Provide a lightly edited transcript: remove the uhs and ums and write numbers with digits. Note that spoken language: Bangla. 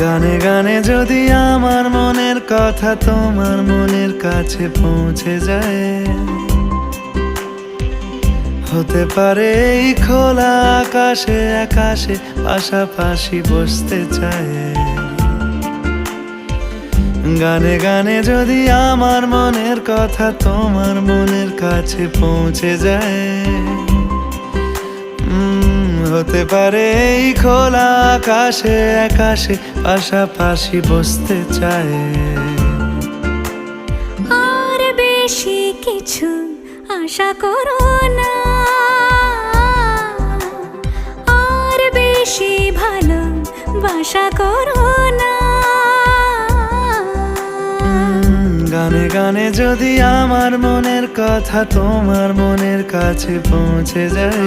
গানে গানে যদি আমার মনের কথা তোমার মনের কাছে পৌঁছে যায়, হতে পারে এই খোলা আকাশে আকাশে পাশাপাশি বসতে চায়। গানে গানে যদি আমার মনের কথা তোমার মনের কাছে পৌঁছে যায়, হতে পারে এই খোলা আকাশে আকাশে পাশাপাশি বসতে চায়। আর বেশি কিছু আশা করো না, আর বেশি ভালোবাসা করো না। গানে গানে যদি আমার মনের কথা তোমার মনের কাছে পৌঁছে যায়,